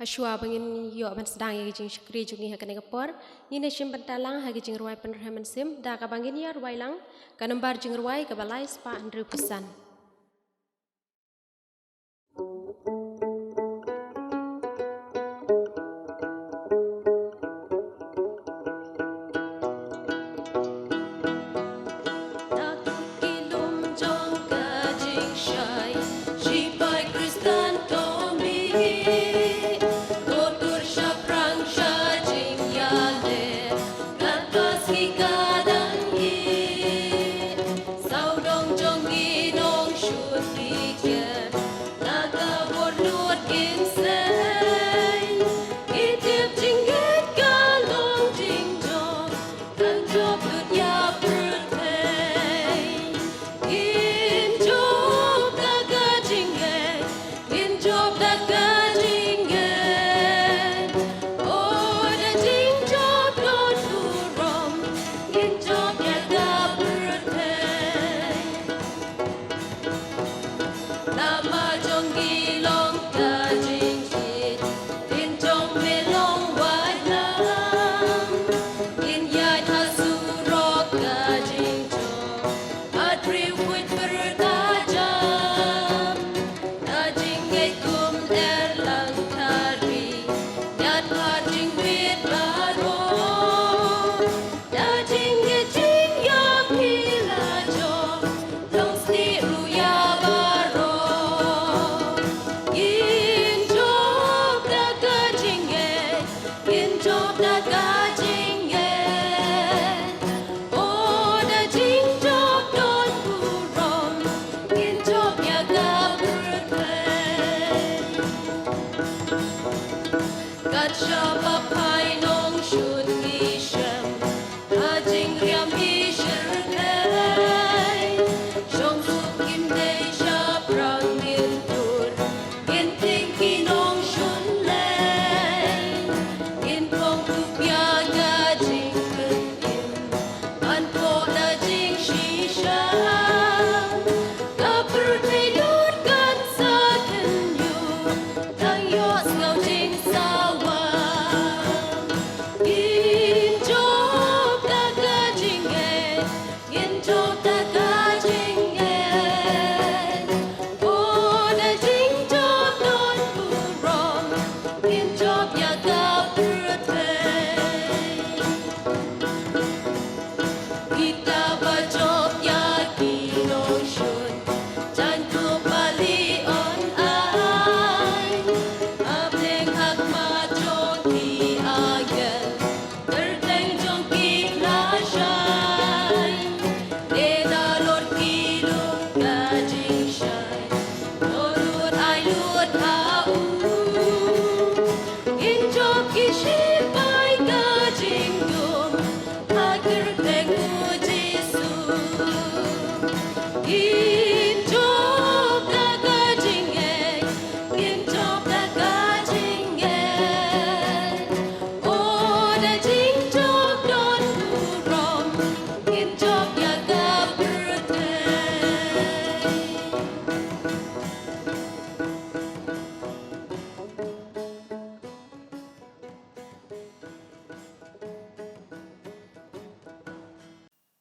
Ashwa bangin yo ban sedang ya jing Syngkli jungi ha kanega por ni ne Pynbhalang ha jingrwai penrhaman sim da ka bangin ya ruailang ka nambar jingrwai ka Valuestar Rympeit.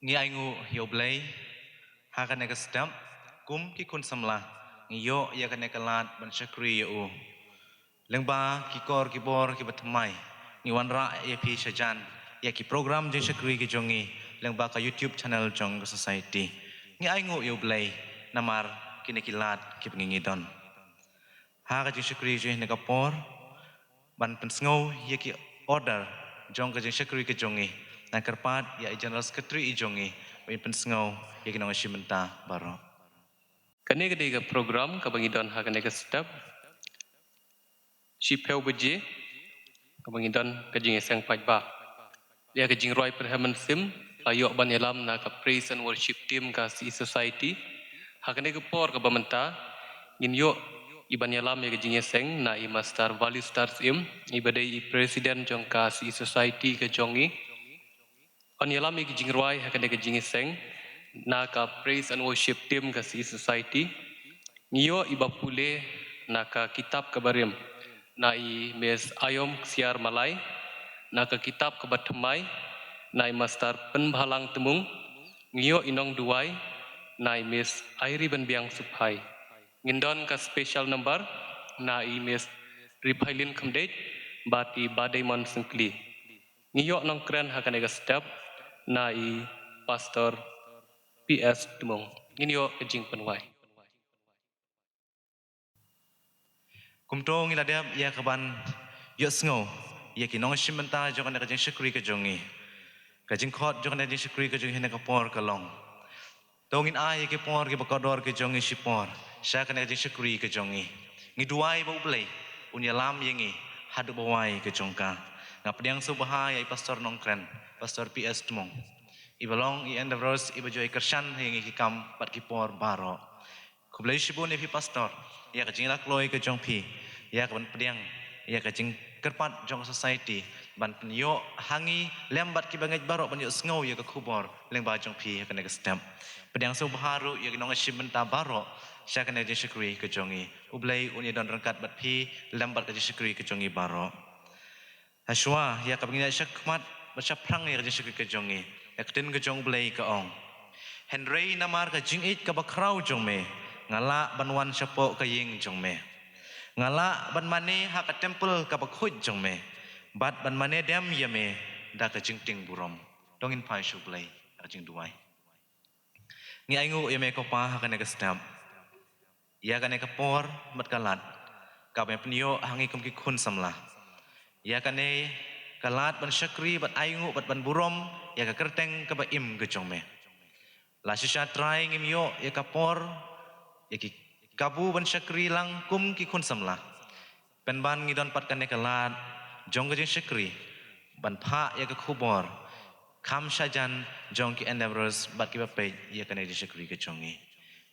Ni aingu hioblay hakan eka sedap kum ki kun samlah ngiyo ya kan eka lat ban Syngkli u lengba ki kor ki bor ki batmai ni wanra ya pi shajan ya ki program jeng Syngkli ki jongi lengba ka YouTube channel jong ka society ni aingu hioblay namar ki lat ki pengingidon ha ka jeng Syngkli jeng neka por ban pensngau ya ki order jong ka jeng Syngkli ki jongi na kerpat ya general secretary ijongi bin pensngau ya kinong simenta baro kane ke program kabangidon ha kane ke step Suphai beje kabangidon ke Jingiaseng Paidbah dia ke jingrwai perhaman sim ayok Nongialam na ka praise and worship team ka si society ha kane ke por ka bamenta ngin yo Ms.Ibaniohbor ya ke Jingiaseng na i master Valuestar Syiem i badai presiden jong ka si society ke jongi Nongialam ya ke jingrwai ha kane ke Jingiaseng na ka praise and worship team ka si society ngiyo iba Pule na ka kitab kabarim nai Ms. Aiom ksiar Mallai, na ke kitab kebatemai, nai Master Pynbhalang Tmung, ngio Nongduwai, nai Ms. Airibanbiang Suphai. Ngindon ke special number, nai Ms.Riphailin Khymdeit, bati Badeimon Syngkli. Ngio Nongkren hakan ega step, nai Pastor PS Tmung. Ngio kejing penwai. Kumtong iladap ia kaban yuk sengo ia kinong shimenta jokan kajing syukri kejongi kajing khot jokan kajing syukri kejongi hena kapor kalong tongin ai ke por ke bakodor kejongi shipor syakan kajing syukri kejongi ngiduai bau play unyalam yengi hadu bawai kejongka ngapdiang subahai ai pastor Nongkren pastor PS Tmung ibalong i endeavors ibajoi kershan yengi hikam pat kipor baro kublai shibun epi pastor ia kajing lakloi kejong pi ia kaban pediang ia kajing kerpat jong society ban penyo hangi lembat ki bangai barok banyo sngau ia ke kubor leng ba jong pi kena ke stamp pediang so baharu ia kinong shimenta barok sya kena je syukri kejongi ublai unya don rangkat bat pi lembat ke syukri kejongi barok haswa ia kabingina syakmat baca prang ia ke syukri kejongi ia keten kejong ublai ke ong Henry namar ke jingit ke bakrau jong me ngala banwan syapo kaying jong me ngala ban mane ha ka temple ka bakhut jong me bat ban mane dem ye me da ka jingting burom dongin pai shu play ka jing duai ngi aingu ye me ko pa ha ka ne ka stamp ya ka ne ka por mat kalat ka be pnio hangi kum ki khun samla ya ka ne kalat ban syakri bat aingu bat ban burom ya ka kerteng ka ba im ge jong me la shisha try ngim yo ya ka por yaki kabu ban syakri lang kum ki khun samla penban ngidon pat kan kalat jong gajing syakri ban pha ya ka khubor kham sajan jong ki endeavors bat ki bape ya kan di syakri ke jongi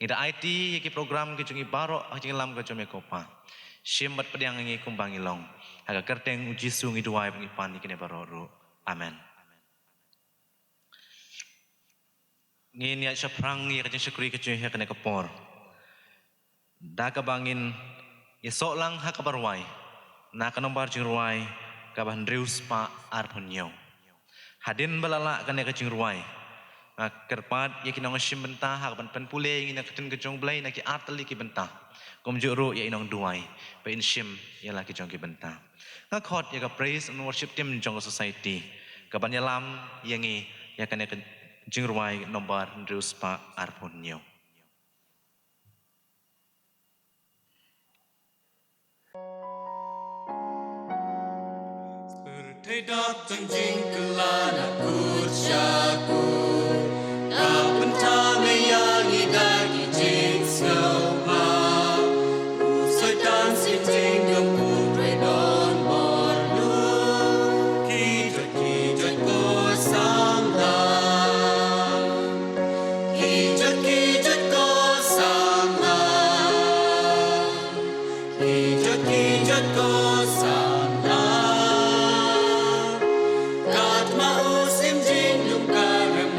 ngida IT yaki program ke jongi baro hajing lam ke jome kopa Syiem bat pediang ngi kumbang ilong aga kerteng uji su ngiduai pengipan ikene baroru amen ngin ya syaprang ya kajing syakri ke jongi ya kan kapor Daka bangin esok lang hakabarwai na kanombar jingrwai kaban reus pa arpunyo hadin balala kan ya jingrwai kerpat ya kinong syim benta hakaban penpule ngina ketin kejong blai na ki atli ki benta komjuru ya inong duai pa in syim ya la ki jong ki benta ngakhot ya ka praise and worship team jong society kaban yalam yangi ya kan ya jingrwai nombar reus pa arpunyo Tidak tenjing kelana kurcaku Kau pentame yang idagi jing selma Usai dan sinjing gempung redon borlu Kijat ko samla Kijat ko samla Kijat ko samla Kat mau sim jing lum karem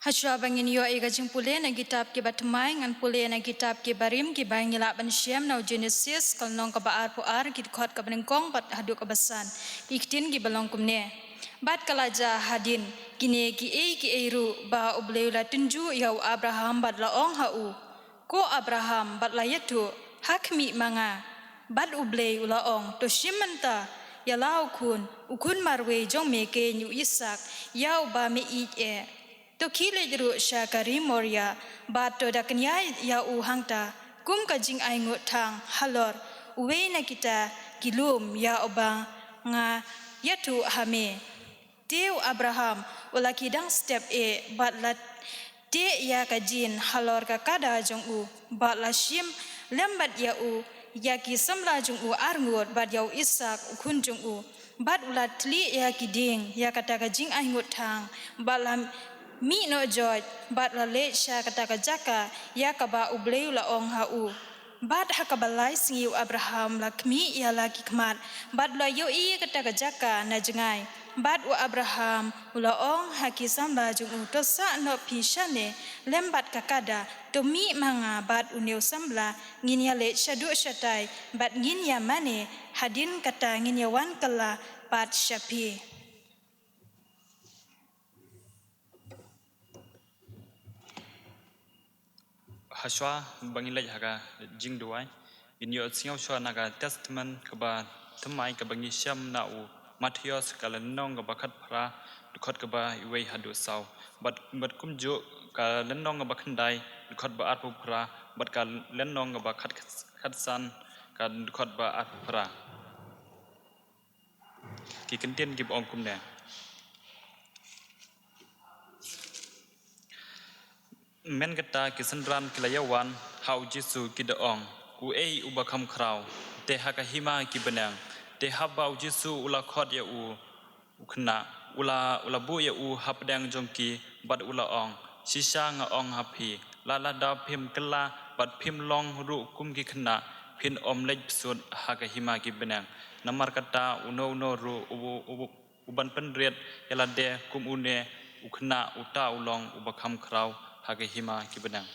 Haswa bangin yo ega jing pule na kitab ke batmai ngan pule na kitab ke barim ke bang ngila ban Syiem na Genesis kal nong ka baar puar ki khot ka benengkong bat hadu ka basan iktin ki balong kumne bat kalaja hadin kine ki eiru ba ubleula tunju yau Abraham bat laong hau ko Abraham bat layatu hakmi manga bat ublei ulaong to shimanta ya lau kun ukun marwe jong meke nyu Isak yau ba me e to kile jru syakari moria bat to daknya ya u hangta kum ka jing ai ngut thang halor uwe na kita kilum ya obang nga yatu hame teu Abraham ula kidang step bat lat te ya ka jin halor ka kada jong u bat la Syiem lembat ya u ya ki samla jong u arngot bat ya Isak ukun jong u bat ula tli ya kiding ya kata ka jing ai ngut thang bat lam mi no joy bat la le sha kata ka jaka ya ka ba ubleu la ong hau bat ha ka balai singiu Abraham lakmi ya la ki khmat bat la yo I kata ka jaka na jengai bat wa Abraham ula ong ha ki samba jung to sa no pi shane lembat ka kada to mi manga bat uneu sambla ngin ya le shadu shatai bat ngin ya mane hadin kata ngin ya wan kala bat shapi Haswa bangilai haga jingduai inyo singaw shwa naga testament kaba thamai kaba ngi Syiem na u Matthias kala nong kaba khat phra dukhot kaba iwei hadu saw bat kumju ka lenong kaba khandai dukhot ba arpu phra bat ka lenong kaba khat san ka dukhot ba arpu phra ki kentien ki ong kumne men kata kisandran kilayawan hau Jesu kidaong u ubakam kraw te haka hima ki benang te habau Jesu ula khot ya u khna ula bu ya u hapdang jongki bat ula ong sisa nga ong hapi la da phim kala bat phim long ru kum ki khna phin omlej psut haka hima ki benang namar kata uno ru uban penriat yala de kum une ukhna uta ulong ubakam kraw haga hima ki benang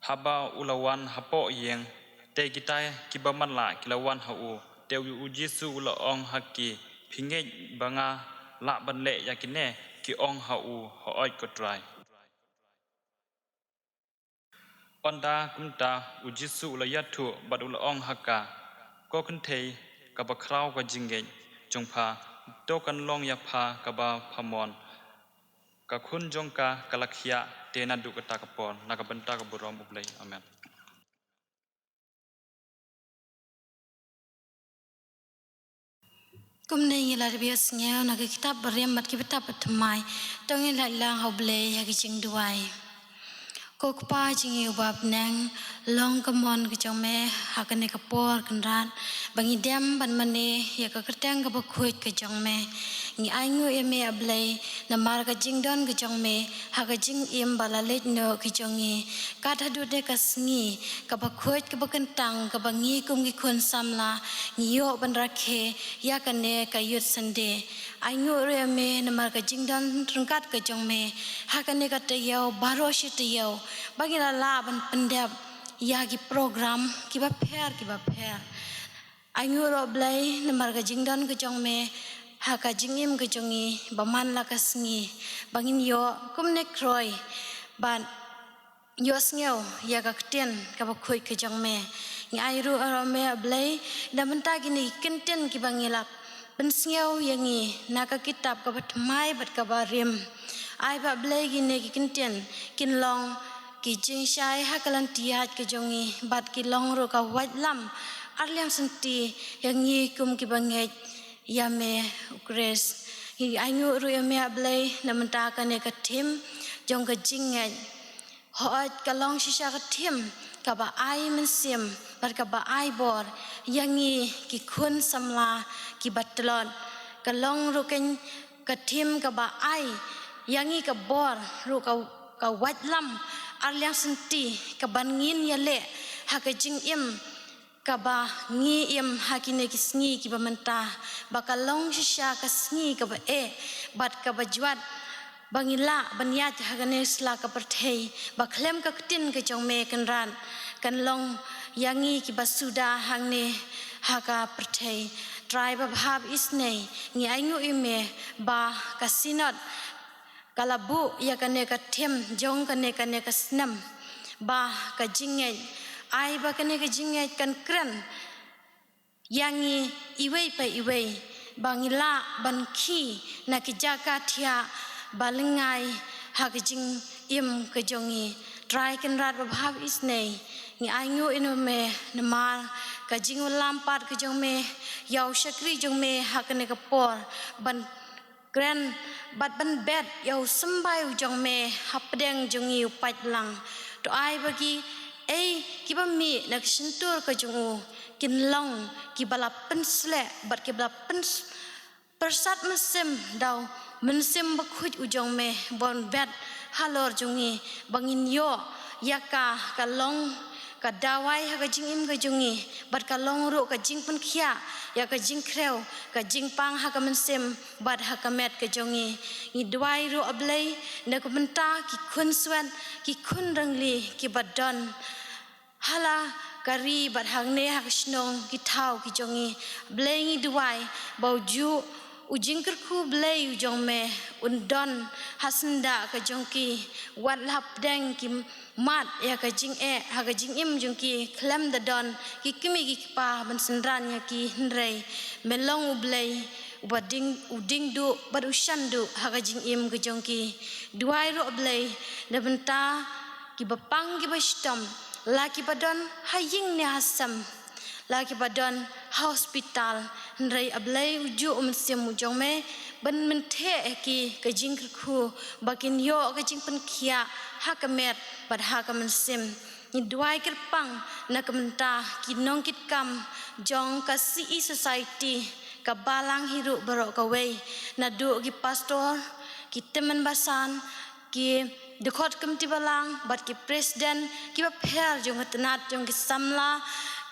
haba ulawan hapo yeng te kitai kibaman la kilawan hau te u Jesu ula ong hakki phinge banga la banle yakine ki ong hau hooi ko try onda kumta u Jesu ula yathu bad ula ong hakka ko kunthei ka bakraw ka jingge jongpha to kan long ya pha kaba phamon ka khun jongka kalakhia tena du kata kapon nakabenta ka burom ublei amen kumne ngila bias ngeo na kitab barem mat kitab patmai tongin la lang hoble ya ki Nongduwai kokpa jingi ubab nang long kamon ki chome hakane kapor kanrat bangi dem ban mane ya ka kerteng ka bakhuit ka jongme ngi aingu eme ablei namar ka jingdon ka jongme haka jing im balalet no ki jongi kata dude ka sngi ka bakhuit ka bakentang ka bangi kum ki khun samla ngi yo ban rakhe ya kane ka yut sande aingu eme namar ka jingdon rungkat ka jongme hakane ka tayau baro shi tayau bagila laban pendap yagi program kiba pher ainuro blai namar ga jingdan ga jongme haka jingim ga jongi baman la kasngi bangin yo kumne kroi ban yo sngew yaga kten ka ba khoi ga jongme ngi airu arome blai damanta gini kenten ki bangilak ben sngew yangi naka kitab ka batmai bat ka barim ai ba blai gini ki kenten kin long ki jing shai hakalan tiat ke jongi bat ki long ro ka wat lam arliam senti yang ngi kum ki banget yame ukres hi aingu ru yame ablai namenta ka ne ka tim jong ka jinget hot ka long shisha ka tim ka ba ai men sim bat ka ba ai bor yang ngi ki khun samla ki batlon ka long ru ken ka tim ka ba ai yang ngi ka bor ru ka wat lam arliang senti ka bangin ya le haka jing im kaba ngi im hakine kisngi ki bamenta bakalong shisha kasngi kaba bat kaba juat bangila banyat hagane sla ka perthei baklem ka tin ka jongme kanran kanlong yangi ki basuda hangne haga perthei tribe bhab isnei ngi aingu ime ba kasinot kalabu ya kane ka them jong kane ka snam ba ka jingai ai ba kane ka jingai kan kran yangi iwei pa iwei bangila banki na ki jaka thia balengai hakjing im kejongi try kan rat bhab isnei ngi aingu inome namal kajing lampat kejong me yau syakri jong me hakane kapor ban grand bat ban bet yau sembai jong me hapdeng jongi Paidbhalang to ai bagi kiba mi nak sentur kejong kin long kibala pensle bat kibala pens persat mesim dau mensim bakhuj ujong me bon bet halor jongi bangin yo yaka kalong kadawai ha kajing im kajongi bat kalong ru kajing pun khia ya kajing kreu kajing pang ha kamensim bat ha kamet kajongi ni dwai ru ablei na kumenta ki khun swan ki khun rangli ki badon hala kari bat hangne ha snong ki thau ki jongi blei ni dwai bauju ujing kerku blei ujong me undon hasenda kajongki wat lap deng ki mat ya kajing ha kajing im jongki klem da don ki kimi ki pa ban sendran ya ki hnrei melong blei ubading uding du barushan du ha kajing im kajongki duai ro blei da benta ki bapang ki bastom laki badon haying ne hasam laki badon hospital nrei ablei uju umsim ujong me ban menthe ki kajing kerku bakin yo kajing penkhia hakamet bad hakamansim ni duai kerpang na kementa ki nongkit kam jong ka CE society ka balang hiru barok kawe na du ki pastor ki teman basan ki dekot Pynbhalang bat ki presiden ki ba pher jong tenat jong ki samla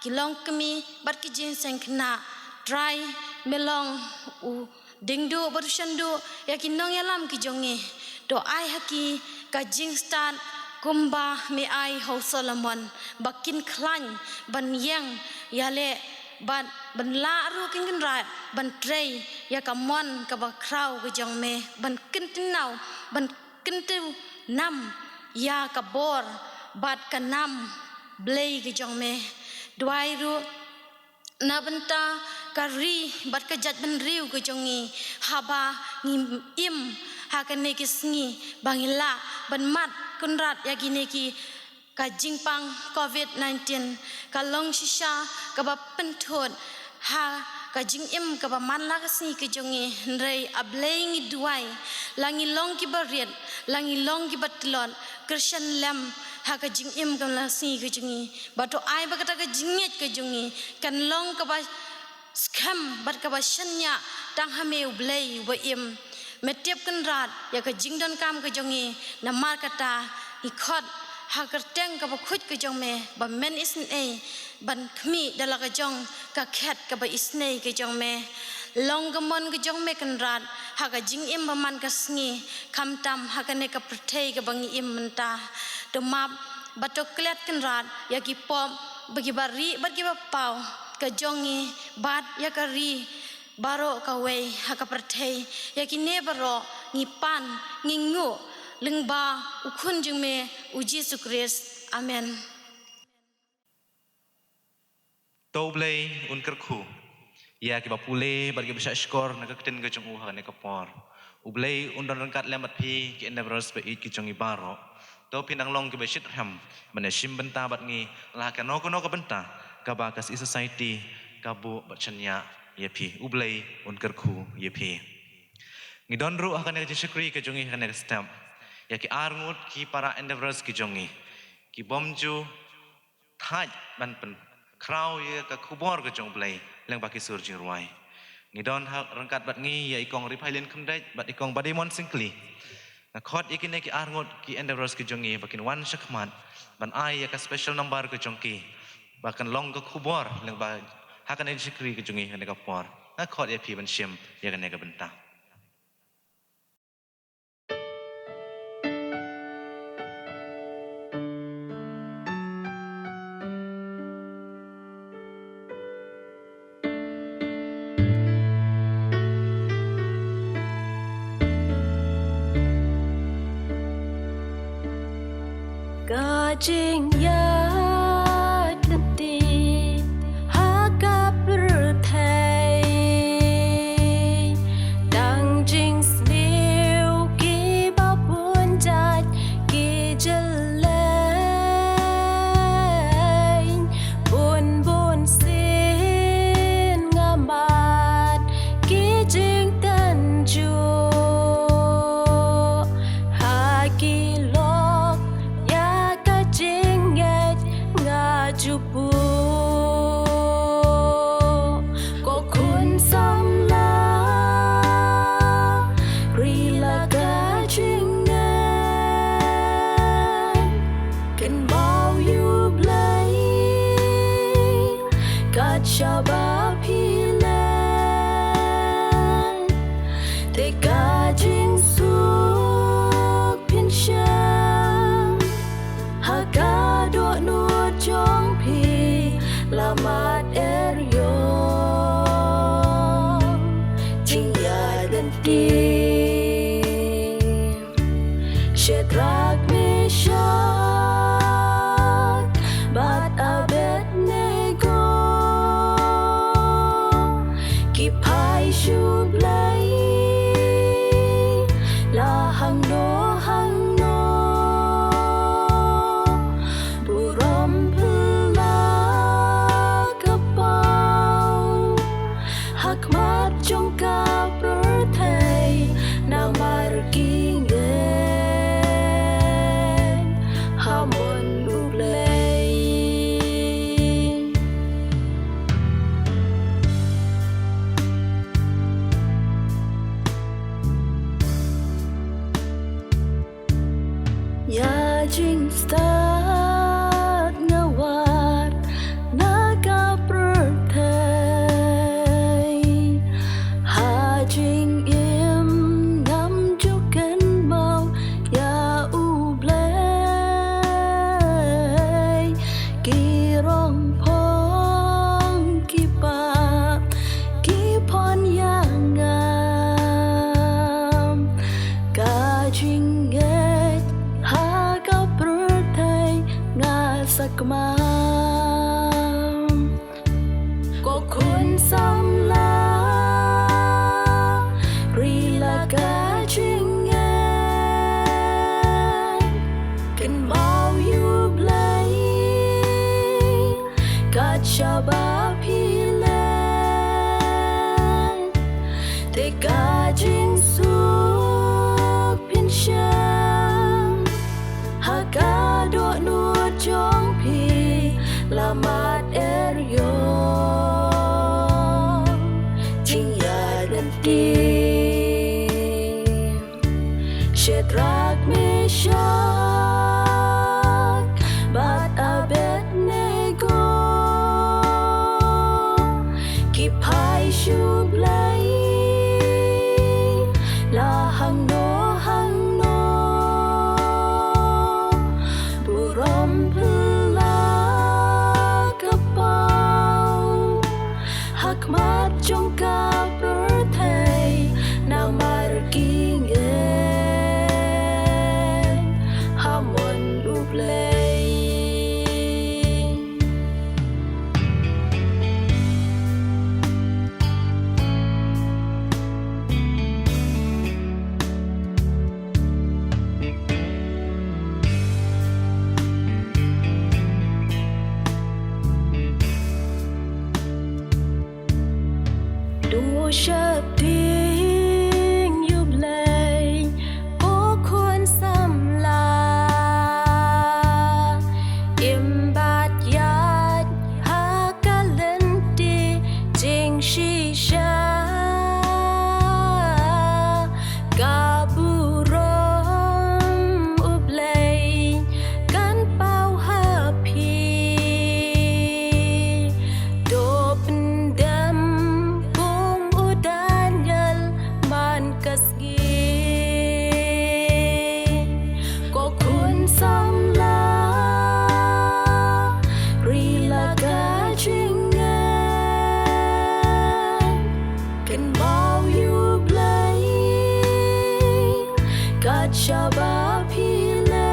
ki long kemi bat ki Jingiaseng kena try melong u dingdu berushandu ya ki Nongialam ki jongi do ai haki ka jingstan kumba me ai ho Solomon bakin klan ban yang yale ban la ru kin rat ban trei ya ka mon ka ba krau ki jong me ban kintinau ban kintu nam ya ka bor bat ka nam blei ki jong me dwai ru na benta kari bat ka jat ban riu ke jongi haba ni im ha ka ne ki sngi bangila ban mat kunrat ya ki ne ki ka jingpang COVID-19 ka long shisha ka ba penthot ha ka jing im ka ba man la ka sni ke jongi rei ablei ngi duai langi long ki bariet langi long ki batlon Christian lam ha ka jing im kam la sni ke jongi bato ai ba kata ka jinget ke jongi kan long ka ba skam bat ka ba shanya tang hame ublei wa im metiap kan rat ya ka jingdon kam ke jongi na mar kata ikhot ha kerteng ka ba khut ke jong me ba men isn ban khmi dala ka jong ka khet ka ba isnei ke jong me long gamon ke jong me kan rat ha ka jing im ba man ka sngi kham tam ha ka ne ka prthei ka bangi im menta to map batok klet kan rat ya ki pom bagi bari bagi ba pau ka jongi bat ya ka ri baro ka we ha ka prthei ya ki ne baro ngi pan ngi ngu lengba ukhun jung me uji sukris amen Toblei unkerku ya ki bapule bagi besar skor nak keten ke jong ha ne kapor ublei undon rangkat lemat pi ki endeavors pe ki jong ibaro to pinang long ki besit ham mane sim benta bat ngi la ka no ka benta ka ba ka society ka bu bachanya ye pi ublei unkerku ye pi ngidon ru akan ne syukri ke jongi kan ne stamp ya ki arngut ki para endeavors ki jongi ki bomju thaj ban pen krau ye ka kubor ke jong blai leng baki sur jingrwai ngidon rangkat bat ngi ya ikong Rympeit Khymdeit bat ikong Badeimon Syngkli na khot ikine ki arngut ki endeavors ki jongi bakin wan shakmat ban ai ya ka special number ke jongki bahkan long ke kubor leng bah hakan ini Syngkli ke jungi kan kapor nak khot ya pi ban Syiem ya kan ke bentang Gajing ya lenti haka berthai dang jing sliu ki ba pun jat ki jelai bun bun sin ngamat ki jing tan ju jupu ko kun samla rila ga jingen kan mau you blai ka chaba pilen te ga jing suk pin sham ha ga do no chong lamat eryo jingya dan tim Shadrach Meshach bat Abednego ki phai shu blai la hang no ya jing start ngawat naga perthai ha jing im ngam jukan mau ya u blai ki rong phong ki pa ki pon yang ngam ga jing sakmam ko kun samla rila ga jingen kan mau you blai ka chaba pilen te ga jing suk pin sham ha ga do no chong pi lamat eryo jingya dan tim Shadrach Meshach bat Abednego ki phai shu blai la hang no mat trong ca perthai na mar kingen hamon ublay shut ting you blay ko kun samla imbat yat hakalenti jing shisha gaburom ublay kan pau happy you play Kachaba Pile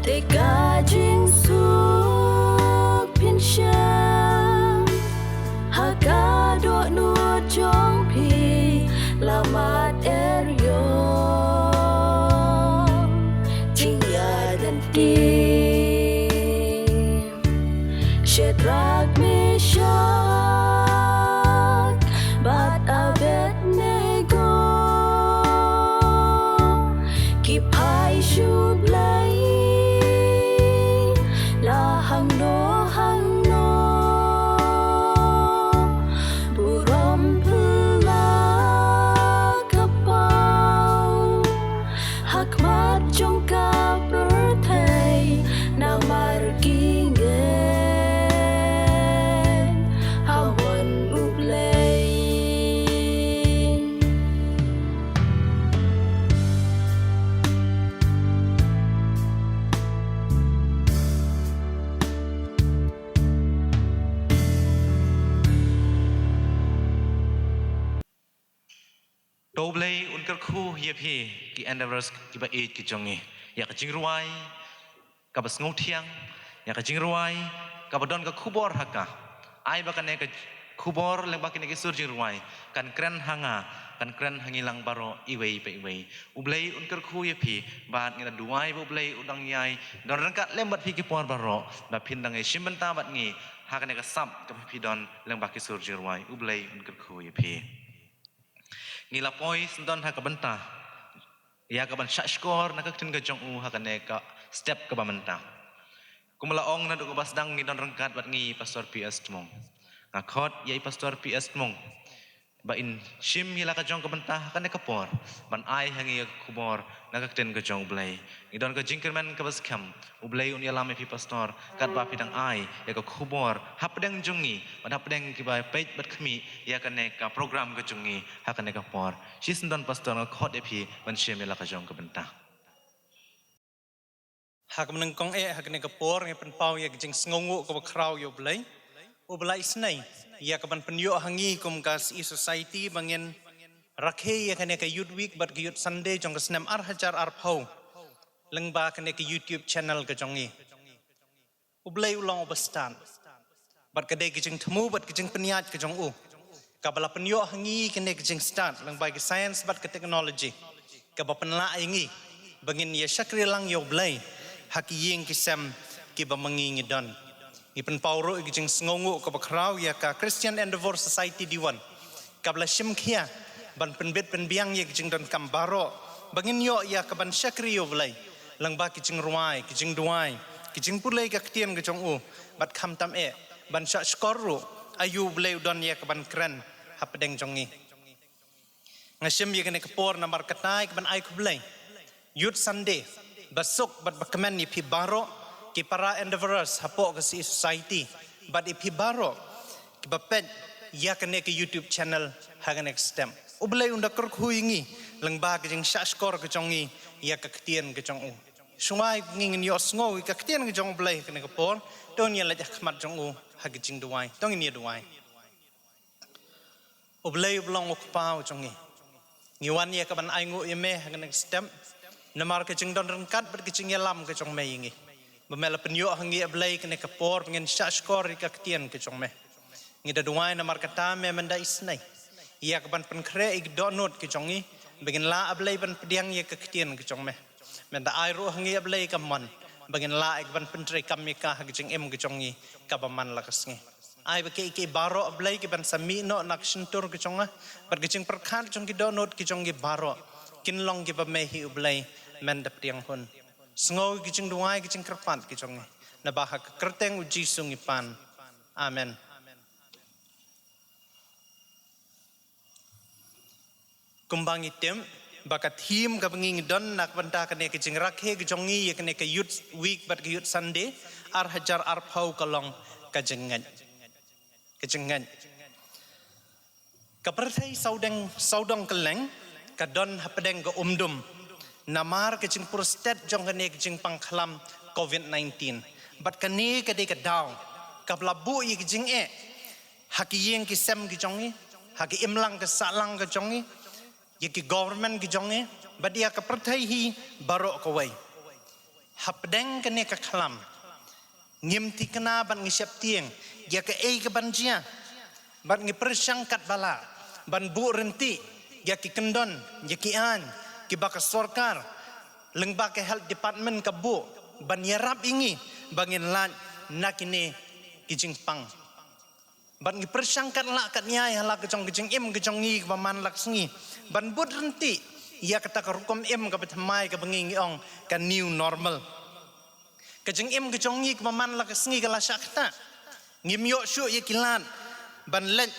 Te Kajing Suk Pinshan Hakado Nu Jong Pi Lamat Eryo Jingya dan Tim Shadrach Meshach Bat Abednego Kipai Shublai La Hang No Buram Pula Kapau Hakmat Jongka Perthai Nang Margingen Hawan Ublay Doblay unker khu yepi ki endeavors ki ba eight ki jongi ya ka jingrwai ka bas ngotiang ya ka jingrwai ka badon ka khubor haka ai ba kane ka khubor leng ba kine ki sur jingrwai kan kren hanga kan kren hangilang baro iwei pe iwei ublay unker khu yepi bat ngina duai ublay udang yai don rangkat lembat pi ki por baro ba phindang e shimbanta bat ngi hakane ka sap ka pi don leng ba ki sur jingrwai ublay unker khu yepi ngila poi sendon ha ka benta ya ka ban shashkor na ka tin ka jong u ha ka ne ka step ka bamenta kumala ong na do ka basdang ni don rangkat bat ngi pastor PS Tmung nga khot yai pastor PS Tmung ba in shim yila ka jong ka benta ha ka ne ka por ban ai hangi kubor na ka tin ka jong blai ni don ka jinkerman ka bas kham ublai un yala me pi pastor kat ba pidang ai ya ka kubor hapdeng jungi ban hapdeng ki ba page bat khmi ya ka ne ka program ka jungi ha ka ne ka por shin don pastor ka khot e pi ban shim yila ka jong ka benta hak meneng kong hak ne ka por nge pen pau ya jing sngongu ko kraw yo blai o blai snai ya ka ban penyo hangi kum kas i society bangin rakhe ya kane ka youth week but ka youth sunday jong ka snam ar hajar ar phau lengba kane ka YouTube channel ka jongi o blai ulong obastan but ka de ka jing thmu but ka jing penyat ka jong u ka bala penyo hangi kane ka jing start lengba ka science but ka technology ka ba penla ingi bangin ya shakri lang yo blai haki ying kisam ki ba mangi ngidon ipen pauro ki jing sngongu ka bakraw ya ka Christian Endeavor Society diwan kabla Syngkli ban Pynbhalang ye ki jing don kambaro bangin yo ya ka ban shakri yo blai langba ki jingrwai ki Nongduwai ki jing Pule K.B ka jong u bat kham tam e ban sha skoru ayu blai don ya ka ban kren hapdeng jongi ngashim ye kene kapor na markatai ka ban ai ku blai youth sunday basuk bat bakamen ni pi baro ki para endeavors hapo ka si society but ipi baro ki bapet ya kane ki YouTube channel haga next stem ublai unda kor khuingi langba ka jing shashkor ka jongi ya ka ktien ka jong u sumai ngin yo sngo ka ktien ka jong blai kane ka por ton ya la khmat jong u haga jing duai tong ni duai ublai blong ok pau jongi ngiwan ya ka ban ai ngu yeme haga next stem namar ka jing don rangkat ber ka jing yalam ka jong mai ngi bemela penyo hangi ablai kene kapor ngin shashkor ka ktien ke jong me ngida duai na markata me menda isnai ya ka ban penkre ik donot ke jongi begin la ablai ban pediang ye ka ktien ke jong me menda ai ro hangi ablai ka man begin la ik ban pentre kam me ka ha jing em ke jongi ka ba man la kasngi ai ba ke baro ablai ke ban sami no nak shintur ke jonga bar ke jing perkhan jong ki donot ke jongi baro kin long ke ba me hi ablai menda pediang hun Sngo ki jing duai ki jing kerpat ki jong na bahak kerteng uji sungipan amen kumbang item bakat him ka banging don nak banta kane ki jing rakhe ki jongi ye kane ka youth week but ki youth sunday ar hajar ar phau kalong ka jengan ka perthai saudang keleng ka don hapdeng ka umdum namar ke jing prostat jong kane ke jing pangklam COVID-19 bat kane ke de ka daw kabla bu yi ke jing haki yeng ki sem ki jongi haki imlang ke salang ke jongi ye ki government ki jongi badia ka perthai hi barok ko wai hapdeng ke ne ka khalam ngim ti kana ban ngi sep tieng ya ka ei ka ban jia ban ngi persangkat bala ban bu renti ya ki kendon ya ki an ki baka sorkar lengba ke health department ka bu ban yarap ingi bangin lan nakine ki jingpang ban ngi persangkat la kat nyai hala ke jong im ke jong ngi paman laksngi ban bu renti ya kata ka rukom im ka betmai ka bangi ong ka new normal kajeng im kejong ngi kemaman la kesngi kala syakta ngim yo syu ye kilan ban let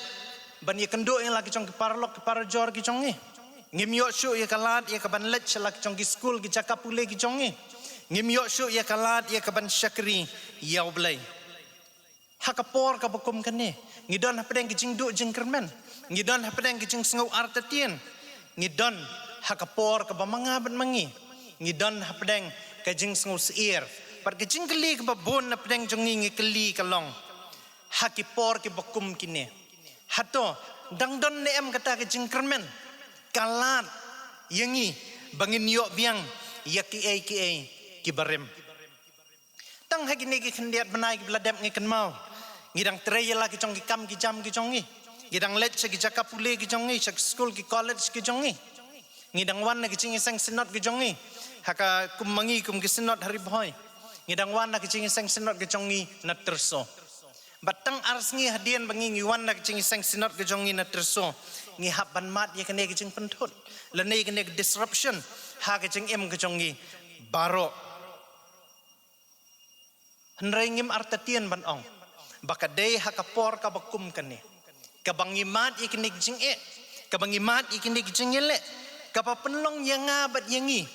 ban ye kendo yang la kejong parlok parjor kejong ngi ngim yo syu ye kalat ye ka ban let sala kejong ki school ki jaka pule kejong ngi ngim yo syu ye kalat ye ka ban syakri yaw blai hakapor ka bokum kane ngidon hapedeng kejing du jeng kermen ngidon hapedeng kejing sengau artatien ngidon hakapor ka bamanga ban mangi ngidon hapedeng kejing sengau seir par ke Syngkli ke babon na pedang jongi ngi keli kalong haki por ke bakum kine hato dangdon ne em kata ke jingkermen kalat yengi bangin yo biang yaki ki barem tang haki ne ki khendiat banai ki bladem ngi kan mau ngidang treyela ki jong ki kam ki jam ki jongi ngidang let ki jaka pule ki jongi sak school ki college ki jongi ngidang wan na ki Jingiaseng senot ki jongi haka kumangi kum ki senot hari boy ngidang wan nak Jingiaseng senot ke jongi na terso batang arsngi hadian bangi ngi wan nak Jingiaseng senot ke jongi na terso ngi haban mat ye kene ke jing pentut lene kene disruption ha ke jing em ke jongi baro hendrai ngim artatien ban ong bakadei ha kapor ka bakum kane ka bangi mat ye kene jing ka bangi mat ye kene jing yele ka pa penlong yang ngabat yangi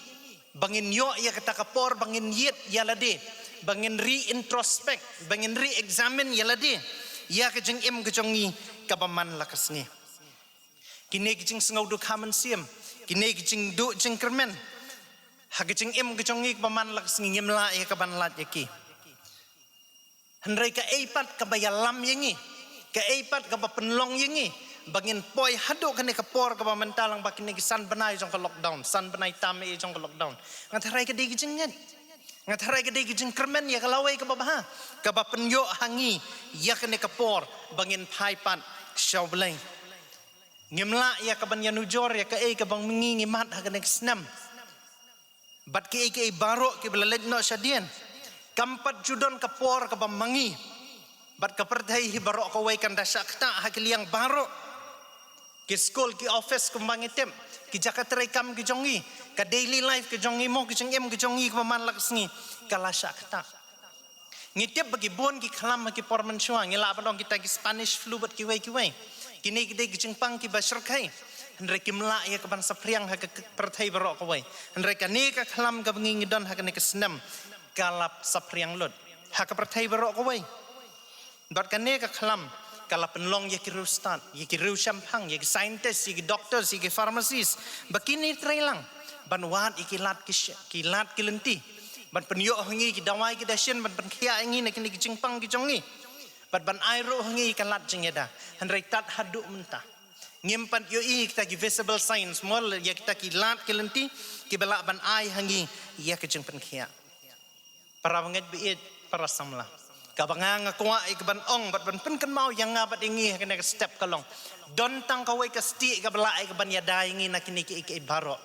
bangin yo ya kata kapor bangin yet ya lade bangin re-introspect bangin re-examine ya lade ya kejeng im kejongi kabaman lakasni kine kejeng sengau du kamen Syiem kine kejeng du jengkermen ha kejeng im kejongi kabaman lakasni ngimla ya kaban lat yaki hendrai ka eipat kabayalam yangi ka eipat kabapenlong yangi bangin poi haduk kene kapor ka mentalang bakin ni san benai jong ka lockdown san benai tame jong ka lockdown ngatharai ka dei gijingan ngatharai ka dei gijing kermen ya kalawai ka babaha ka bapenyo hangi ya kene kapor bangin phaipat shawblai ngimla ya ka ban yanujor ya ka ka bang mengi mat ha kene snam bat ki baro ki belalet no shadien kampat judon kapor ka bamangi bat ka perthai hi baro ka wai kan dasakta hakiliang baro ki school ki office kumbangi tem ki jakarta rekam ki jongi ka daily life ki jongi mo ki jengem ki jongi ka man laksni kala syakta ngitep bagi bon ki khalam ki porman syuang ngila badong kita ki Spanish flu bat ki wai kini ki dei ki jengpang ki basyrkai hendrai ki mla ya ka ban sapriang ha ka perthai baro ka wai hendrai ka ne ka khalam ka bangi ngidon ha ka ne ka senam kalap sapriang lot ha ka perthai baro ka wai dot ka ne ka khalam kala penlong ye kiru start ye kiru syampang ye scientist ye doctors ye pharmacist bakini trailang banwat ikilat kilat kilenti ban penyo hangi ki dawai ki dasien ban khia ngi na kini jingpang ki jongi ban airo hangi kalat jingeda hendrai tat hadu mentah ngimpat yo kita ki visible signs mol ye kita ki lat kilenti ki bala ban ai hangi ye ki jingpan khia para banget biit para samla kabangang kuwa ikban ong bat ban pen kan mau yang ngabat ingi kena step kalong don tang kawai ka sti ka bala ikban yadai ingi na kini ki baro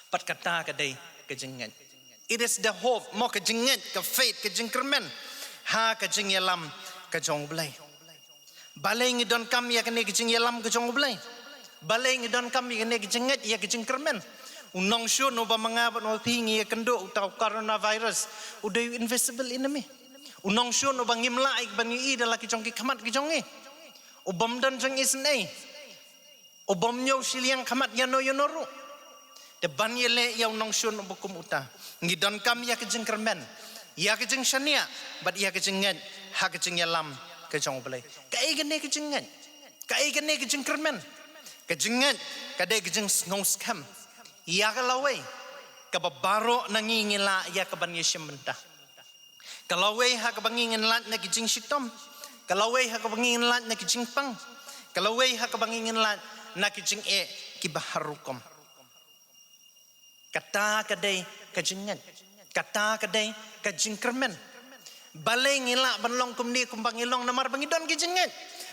pat kata ka dei ka jengat it is the hope mo ka jengat ka faith ka jengkermen ha ka jengyalam ka jong blai balai ngi don kam ya kene ka jengyalam ka jong blai balai ngi don kam ya kene ka jengat ya ka jengkermen unong syo no ba mangabat no pingi ya kendo utau coronavirus udah invisible enemy unong syon ubang ngimla ik bangi dala ki jongki khamat ki jongi ubam dan jong isnei ubam nyo siliang khamat yano yonoru de banyele ya unong syon ubukum uta ngidon kam ya ki jengkermen ya ki jeng shania bat ya ki jengat ha ki jengyalam ki jong blai kai gene ki jengat kai gene ki jengkermen ki jengat kade ki jeng ngong skam ya kalawai ka babaro nangingila ya ka ban yeshim mentah kalau wei ha ka bangingin lat na kijing sitom kalaway ha kabangin lat na kijing pang kalaway ha kabangin lat na kijing kibaharukom kata kadai kajingan kata kadai kajing kermen balai ngila banlong kumni kumbang ilong namar bangidon kijingan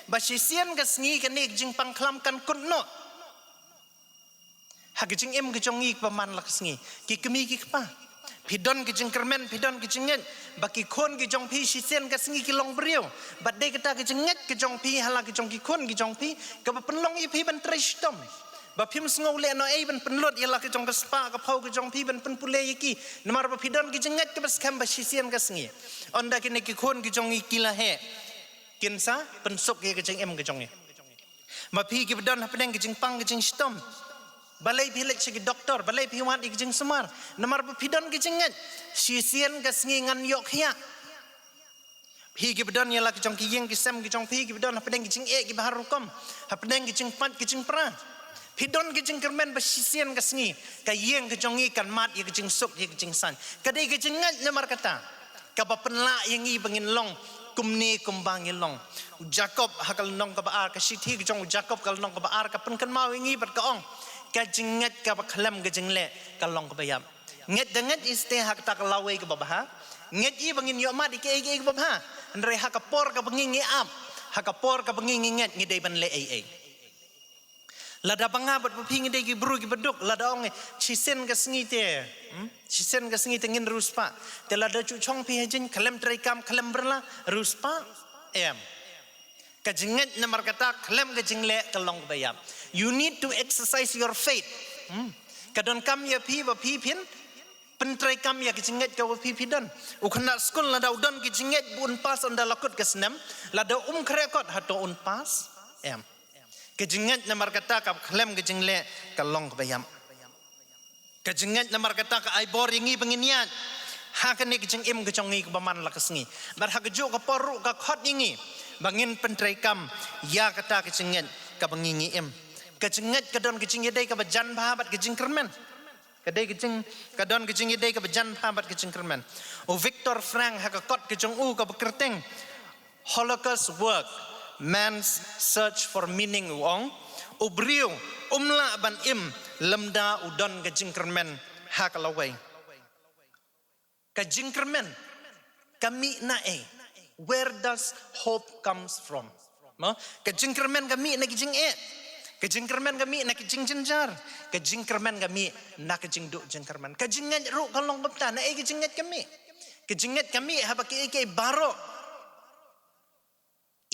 basisian kasngi kani kijing pangklam kan kunno hagijing kejongi paman lakasngi ki kemi ki kpa pidon kijing kermen pidon kijingan baki kon kijong pi sisian kasngi kilong beriu badai kata kijingat kijong pi hala kijong ki kon kijong pi kapenlong i pi ban tristom bapim sngau le no ban penlot yala kijong kaspa ka phau kijong pi ban penpule yiki namar ba pidon kijingat ke bas kam basisian kasngi onda kini ki kon kijong ikila he kinsa pensuk ye kijing kijong ye mapi ki bedon hapdeng kijing pang kijing stom balai pilek segi doktor balai piwan kijing semar namar ba pidon kijingat sisian kasngi ngan yok khia pi ki bedon yala kijong kiyeng kisem kijong pi ki bedon hapdeng kijing ki baharukom hapdeng kijing pat kijing pra pidon kijing kermen basisian kasngi kayeng kijong kan mat ye kijing suk ye kijing san kadai kijingat namar kata kapapenla yengi bangin long kumni kumbang ilong Jacob hakal nong kabaar kasithi kijong Jacob kal nong kabaar kapen kan mau yengi bat kaong kajingat ka baklam kajingle kalong kabayam nget dangat iste hak tak lawe ke babaha nget i bangin yo mat ke ke babaha ndre hakapor ka bangin ap hakapor ka bangin nget ngidai ban le ai lada pangabat paping ngidai ki bru ki beduk lada ong chisen ka sngi chisen ka sngi ngin ruspa te lada chu chong pi hajin kalam traikam kalam berla ruspa kajingat namar kata kalam kajingle kalong bayam you need to exercise your faith kadon kam ya pi ba pi pin pentrai kam ya kajingat ka pi pidon ukna skul lada udon kajingat bun pas on dalakut kasnam lada krekot hato un pas kajingat namar kata ka kalam kajingle kalong bayam kajingat namar kata ka aibor yengi penginian hakane kijing kejongi ke paman lakasngi bar hakajo ka poru ka khot yengi bangin pentrai kam ya kata kijingat ka bangingi kajingat kadon kijing yedai ka bajan bahabat kijing kermen kadai kijing kadon kijing yedai ka bajan bahabat kijing kermen o Victor Frank hakakot kijong ka bekerteng Holocaust work man's search for meaning wong ubriu umla ban lemda udon kajing kermen hakalawai kajing kermen kami nae where does hope comes from kajing kermen kami na kijing kajing kermen kami na kijing jenjar kajing kermen kami na kijing du jeng kermen kajing ngat ru kalong bapta na kajing ngat kami habaki ke baro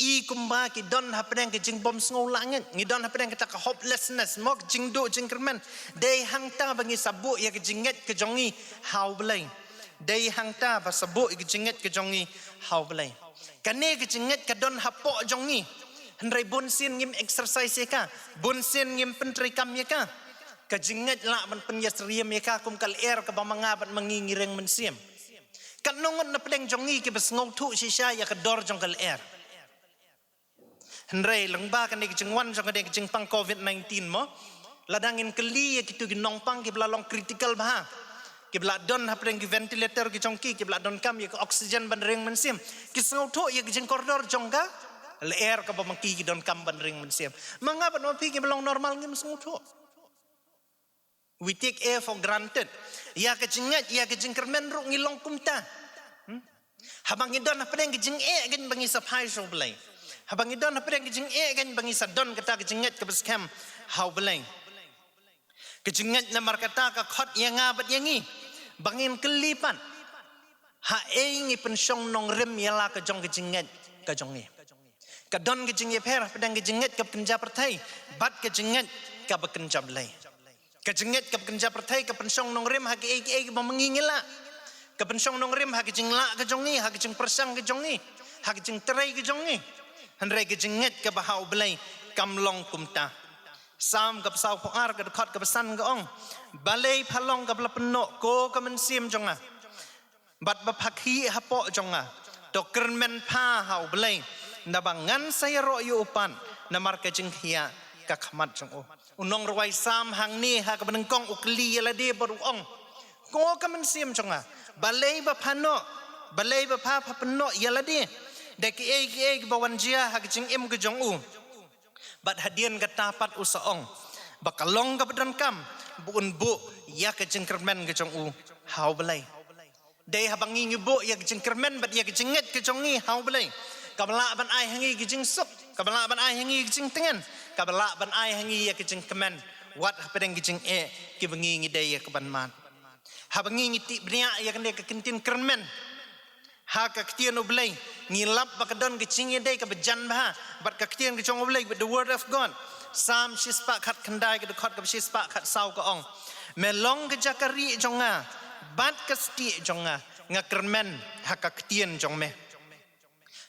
i kumba ki don hapdeng kijing bom sngo langit ngi don hapdeng kita ka hopelessness mok jing do jing kermen dei hangta bangi sabu ya kijinget kejongi how belai dei hangta ba sabu kijinget kejongi how belai kane kijinget ka don hapo jongi hendrai bunsin ngim exercise ka bunsin ngim pentri kam ya ka kijinget la man penyasriem ya ka kum kal ka bamanga bat mangingireng mensiem kan nongon na pedeng jongi ki bas ngau thu shisha ya ka dor jong kal hendrai lengba kan kijing wan jong kadeng kijing pang COVID-19 mo ladangin keli ya kitu ginong pang ki blalong critical bah ki bladon hapdeng ki ventilator ki jongki ki bladon kam ya oksigen ban ring mensim ki snau tho ya kijing koridor jongga leer ka pamangki ki don kam ban ring mensim manga ban mapi ki blong normal ngim snau tho we take air for granted ya kijingat ya kijing kermen ru ngilong kumta habang idon hapdeng kijing gen bangi Suphai so belai habang idon hapdeng kijing kan bangi sadon kata kijingat ke bascam how belai kijingat namar kata ka khot yang abat yangi bangin kelipan ha ngi pensyong nongrem yala ka jong kijingat ka jongi kadon kijing per pedang kijingat ka penja pertai bat kijingat ka bekenja belai kijingat ka bekenja pertai ka pensyong nongrem ha ki mangingila ka pensyong nongrem ha kijing la ka jongi ha kijing persang ka jongi ha kijing terai ka jongi hendrai kijingat ka bahau belai kamlong kumta sam kap sau poar ka khot ka pesan ka ong balai phalong ka pelapeno ko ka mensim jonga bat baphakhi hapo jonga to kermen pha hau belai nabangan saya ro yu upan namar ka jingkhia ka khmat jong unong rwai sam hang ni ha ka benengkong ukli la de boru ong ko ka mensim jonga balai ba phano balai ba pha pha peno yala de Dek ki bawan jia hak jing im ke jong u. Bat hadian ke tapat usaong. Bakalong ke badan kam. Buun bu ya ke jengkermen ke jong u. Hau belai. Dei habangi ngibu ya ke jengkermen bat ya ke jenget ke jong i hau belai. Kabala ban ai hangi ke jing suk. Kabala ban ai hangi ke jing tengen. Kabala ban ai hangi ya ke jengkemen. Wat pedeng ke jing ke bengi ngidei ya ke ban mat. Habangi ngiti bnia ya ke kentin kermen. Ha ka ktian oblay ngilap bakadon ke chingi day ka bejan bah bat ka ktian ke chong oblay with the word of God sam shispa khat khandai ke khot ka shispa khat sau ka ong melong ke jakari jonga bat ka sti jonga nga kermen ha ka ktian jong me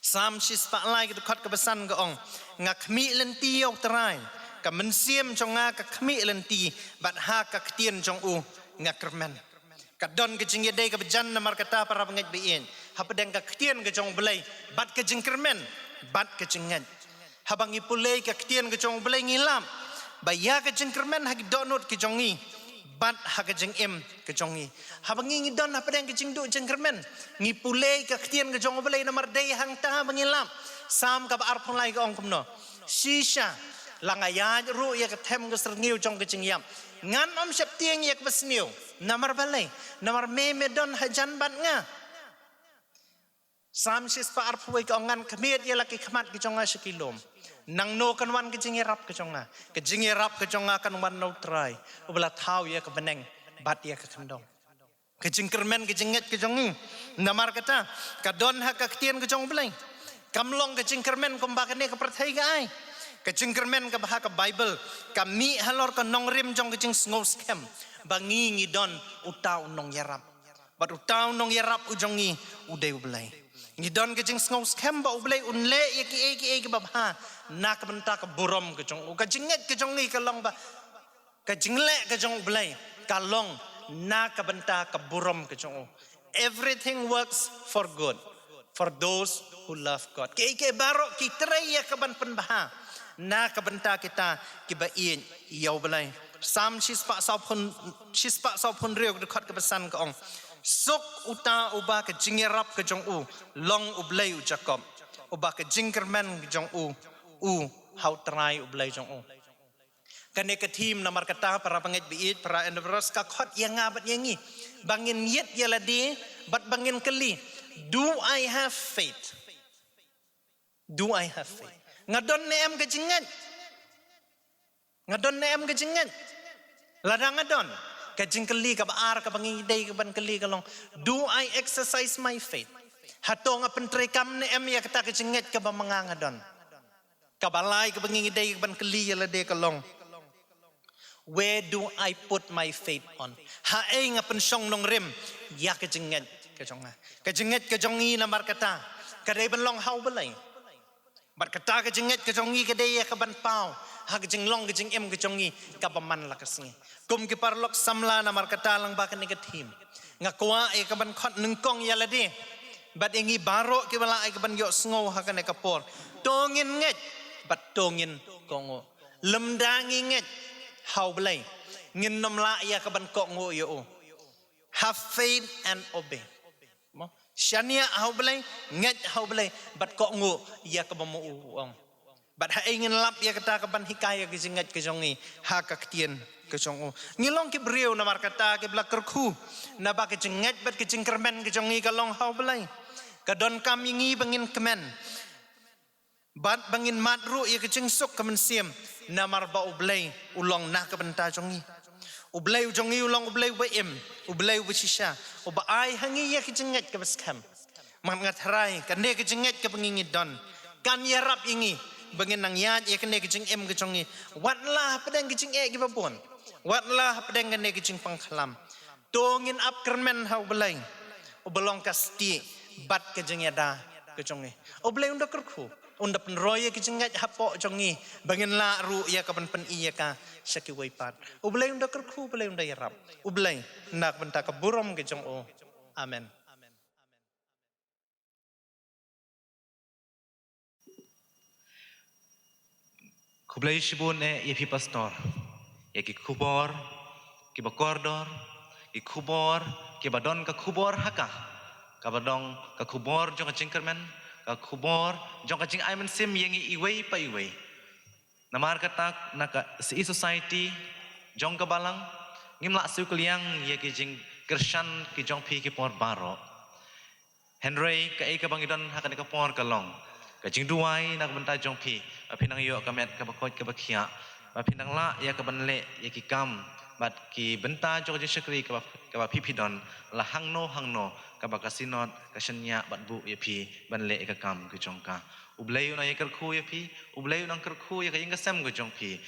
sam shispa lai ke khot ka besan ka ong nga khmi lenti ok trai ka mensiem jonga ka khmi lenti bat ha ka ktian jong u nga kermen kadon ke chingi day ka bejan namar kata para penget bein hapadeng ka ktian ke jong belai bat ke jengkermen bat ke jengat habangi pulei ka ktian ke jong belai ngilam baya ke jengkermen hak donut ke jongi bat hak ke jeng em ke jongi habangi ngidon hapadeng ke jingdu jengkermen ngi pulei ka ktian ke jong belai namar dei hang ta bangilam sam ka ar phonlai ka ong kumno shisha langaya ru ya ka them ke serniu jong ke jengyam ngan om sep tieng ya ke besniu namar balai namar me medon hajan bat nga sam shispa arpui ka ongan kemiet ya laki khamat ke jonga sekilom nang no kan wan ke jingirap ke jonga kan wan no try ubla thau ya ke beneng bat ya ke khandong ke jingkermen ke jinget ke jongi namar kata kadon ha ka ktian ke jong blai kamlong ke jingkermen kombakane ke perthai ga ai ke jingkermen ke bah ka bible kami halor ka nongrim jong ke jing snow scam bangi ngidon utau nong yarap bat utau nong yarap ujongi udai ublai ngidon ke jing snow scam ba ublai unle ye ki babha nak benta ka burom ke jong ka jinget ke jongi ka long ba ka jingle ke jong ublai ka long nak benta ka burom ke jong everything works for good for those who love God ke baro ki trei ya ka ban penbaha nak benta kita ki ba in yau blai sam shispa sau phun riu de khat ka besan ka ong sok uta uba ke jingirap ke jong u long ublai u jakob uba ke jingkermen ke jong u hau trai ublai jong u kane ke team namar kata para panget biit para endebros ka khot yang ngabat yangi bangin yet yaladi bat bangin keli do I have faith ngadon ne em ke jingat ladang ngadon ka jingkeli ka baar ka bangi dei ka ban keli ka long do I exercise my faith hatong apen trekam ne em ya kata ka jinget ka bamanga ngadon ka balai ka bangi dei ka ban keli ya lade ka long where do I put my faith on ha ai ngapen song nong rem ya ka jinget ka jongi na mar kata ka dei ban long hau balai bat kata ka jinget ka jongi ka dei ya ka ban pau ha ka jinglong ka jing em ka jongi ka baman la ka singi kum ki parlok samla na markata lang bakan ni team ngakwa e kaban khot nungkong yalade bat ingi baro ki bala ai kaban yo sngo ha kan ka por tongin nget bat tongin kongo lemdangi nget hau blai ngin nomla ya kaban kok ngo yo have faith and obey mo shania hau blai nget hau blai bat kok ngo ya ka bamu ong bat ha ingin lap ya kata kaban hikaya ki jingat ke jongi ha ka ktien ke jong ngilong ki breu na markata ke blak kerku na ba ke jingat bat ke jingkermen ke jongi ka long hau blai ka don kam ingi bangin kemen bat bangin madru ya ke jingsuk kemen siem na marba ublai ulong na ka benta jongi ublai jongi ulong ublai wa em ublai wa shisha uba ai hangi ya ke jingat ke baskam mat ngatrai kan ne ke jingat ke bangin don kan yarap ingi bangin nang yat ya ke ne ke jing em ke jongi watlah pedang ke jing ke babon watlah pedang ke ne ke jing pangkhalam tongin up kermen hau belai ubelong kasti bat ke jing yada ke jongi ublai unda kerku unda penroye ke jingat hapo jongi bangin la ru ya ka pen iya ka saki waipat ublai unda kerku ublai unda yarap ublai nak benta ka burom ke jong o amen Kublai shibun yepi pastor ki kubor ki bakordor ki kubor ki badon ka kubor haka ka badong ka kubor jong jingkermen ka khubor jong ka jing aiman sim yengi iwei pa iwei namar katak naka si society jong ka balang ngimla su kliang ye ki jing kershan ki jong phi ki por baro Henry ka e ka bangidon hakan ka por ka long ka jingduai nak bentai jong phi apinang yo ka met ka bakot ka bakhia apinang la ya ka banle ya ki kam bat ki benta jong jing syakri ka phi don la hangno ka bakasinot ka shanya bat bu ya phi banle ka kam ki jong ka ublay na yakar khu ya phi ublay nang kar khu ya ka inga sam go jong phi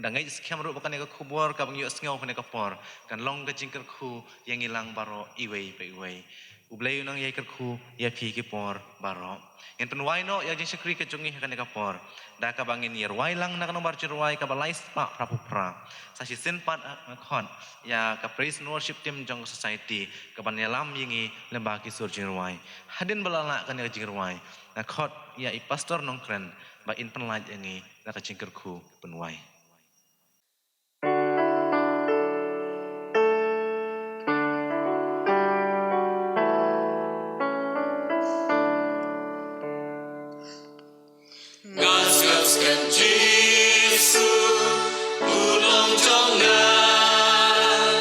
dangai skem ro bakan ka khubor ka bang yo sngaw ka por kan long ka jing kar khu yang ilang baro iwei pe iwei ublay nang yakar khu ya phi ki por baro en penwai no ya jing syakri ka jongi ka por da ka bangin yer wai lang na nomor jirwai ka balai spa prapupra sa si sen pat khon ya ka praise and worship team jong society ka banyalam yingi lemba ki sur jirwai hadin balala ka ne jirwai na khot ya i pastor Nongkren ba in penlaj yangi na ka jingkar khu penwai Ngaskan Jesu ulong jongan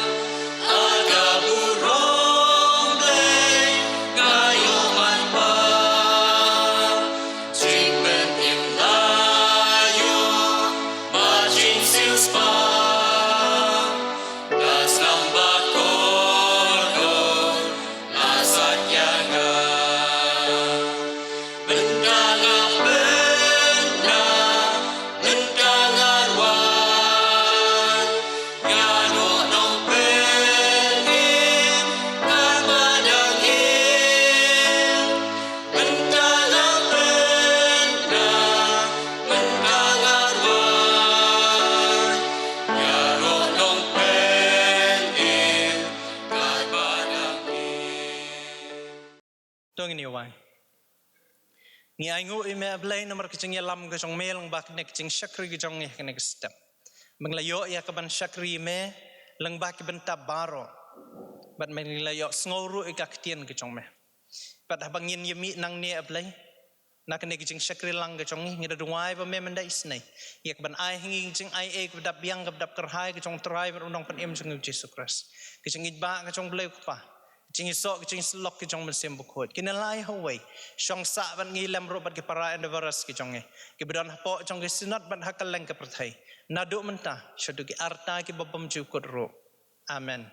aga burong blay ngayoman pa jing ben im layo majing sils pa das nambah korkor lasat yanga bendangan Nongduwai ni aingu ime ablay nomor ka Jingialam ka jong mel bak nek jing syakri ka jong ne ka step menglayo ya ka ban syakri me lang bak ban tabaro bat menglayo sngoru ka ktien ka jong me bat habangin yemi nang ne ablay nak ne jing syakri lang ka jong ni da duai ba me mendai snai yak ban ai hingi jing ai e ka dap biang ka dap kerhai ka jong trai ba unong pan em jong Jesus Christ ka jing idba ka jong blay pa jing isok jing slok ki jong mesim bukhot kinalai hawai shong sa ban ngilam ro bat ki para and virus ki jong ki bedan po jong ki sinat ban hakaleng ka prathai nadu menta shadu ki arta ki babam jukut ro amen